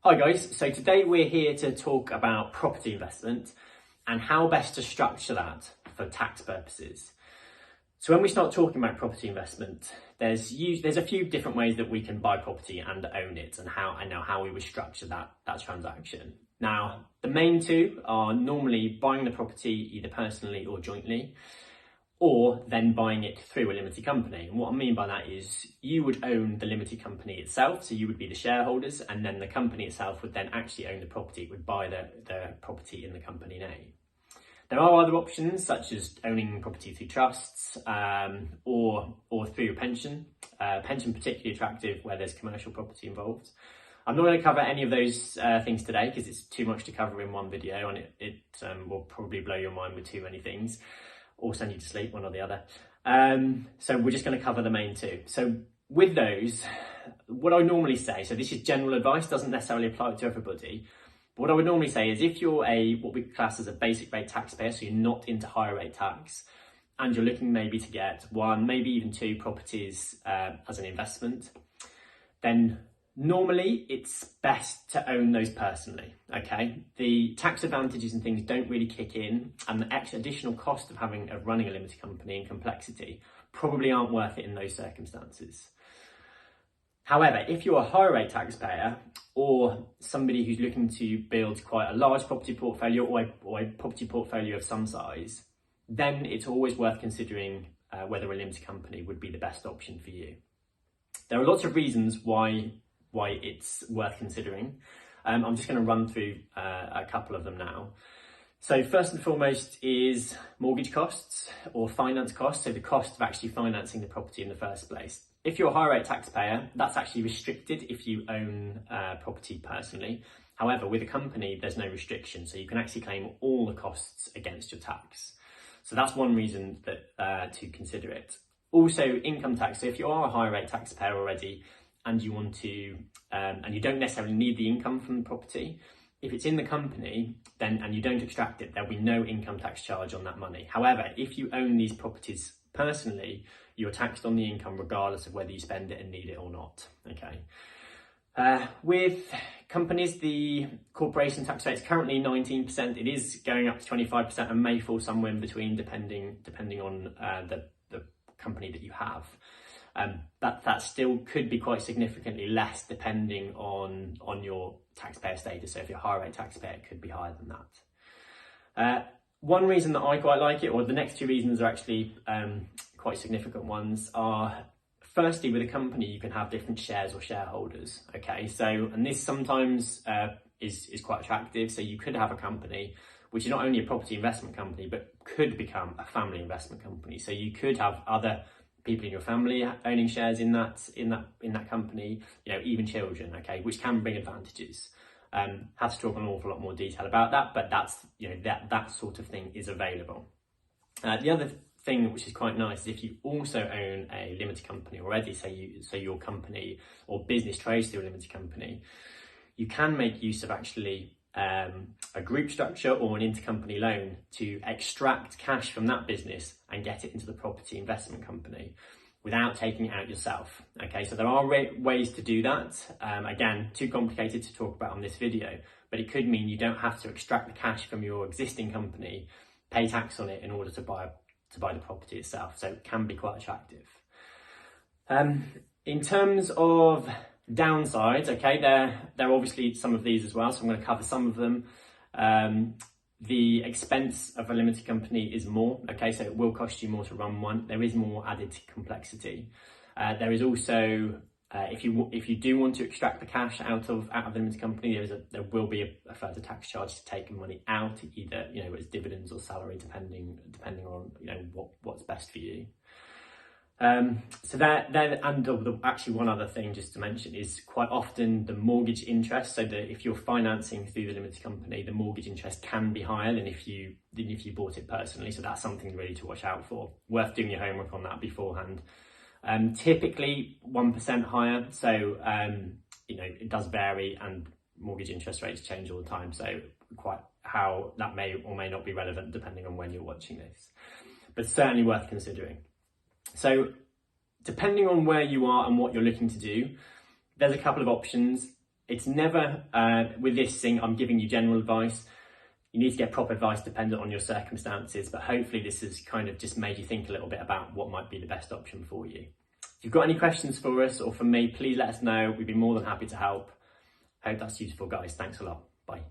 Hi guys, so today we're here to talk about property investment and how best to structure that for tax purposes. So when we start talking about property investment, there's a few different ways that we can buy property and own it, and how we would structure that transaction. Now, the main two are normally buying the property either personally or jointly, or then buying it through a limited company. And what I mean by that is you would own the limited company itself, so you would be the shareholders, and then the company itself would then actually own the property. It would buy the property in the company name. There are other options such as owning property through trusts or through a pension. Pension particularly attractive where there's commercial property involved. I'm not going to cover any of those things today because it's too much to cover in one video, and it will probably blow your mind with too many things, or send you to sleep, one or the other. So we're just going to cover the main two. So with those, what I normally say, so this is general advice, doesn't necessarily apply to everybody. But what I would normally say is if you're what we class as a basic rate taxpayer, so you're not into higher rate tax, and you're looking maybe to get one, maybe even two properties as an investment, then normally it's best to own those personally, okay? The tax advantages and things don't really kick in, and the additional cost of running a limited company and complexity probably aren't worth it in those circumstances. However, if you're a higher rate taxpayer or somebody who's looking to build quite a large property portfolio or a property portfolio of some size, then it's always worth considering whether a limited company would be the best option for you. There are lots of reasons why it's worth considering. I'm just going to run through a couple of them now. So first and foremost is mortgage costs or finance costs, so the cost of actually financing the property in the first place. If you're a high rate taxpayer, that's actually restricted if you own property personally. However, with a company, there's no restriction, so you can actually claim all the costs against your tax. So that's one reason that to consider it. Also, income tax. So if you are a high rate taxpayer already, and you want to, and you don't necessarily need the income from the property, if it's in the company, then and you don't extract it, there'll be no income tax charge on that money. However, if you own these properties personally, you're taxed on the income regardless of whether you spend it and need it or not. Okay. With companies, the corporation tax rate is currently 19%. It is going up to 25% and may fall somewhere in between, depending on the company that you have. That still could be quite significantly less depending on your taxpayer status. So if you're a higher rate taxpayer, it could be higher than that. One reason that I quite like it, or the next two reasons are actually quite significant ones, are firstly, with a company, you can have different shares or shareholders. Okay, so, and this sometimes is quite attractive. So you could have a company which is not only a property investment company, but could become a family investment company. So you could have other people in your family owning shares in that company, even children, okay, which can bring advantages. Have to talk an awful lot more detail about that, but that's, that sort of thing is available. The other thing which is quite nice is if you also own a limited company already, so your company or business trades through a limited company, you can make use of actually a group structure or an intercompany loan to extract cash from that business and get it into the property investment company without taking it out yourself. Okay, so there are ways to do that. Again, too complicated to talk about on this video, but it could mean you don't have to extract the cash from your existing company, pay tax on it in order to buy the property itself. So it can be quite attractive. In terms of downsides, okay, there are obviously some of these as well, so I'm going to cover some of them. The expense of a limited company is more, okay, so it will cost you more to run one. There is more added complexity. There is also, if you do want to extract the cash out of the limited company, there will be a further tax charge to take the money out, either as dividends or salary, depending on what's best for you. So actually one other thing just to mention is quite often the mortgage interest. So that if you're financing through the limited company, the mortgage interest can be higher than if you bought it personally. So that's something really to watch out for. Worth doing your homework on that beforehand. Typically 1% higher. So it does vary, and mortgage interest rates change all the time. So quite how that may or may not be relevant depending on when you're watching this, but certainly worth considering. So depending on where you are and what you're looking to do, there's a couple of options. It's never, with this thing, I'm giving you general advice. You need to get proper advice dependent on your circumstances, but hopefully this has kind of just made you think a little bit about what might be the best option for you. If you've got any questions for us or for me, please let us know. We'd be more than happy to help. Hope that's useful, guys. Thanks a lot. Bye.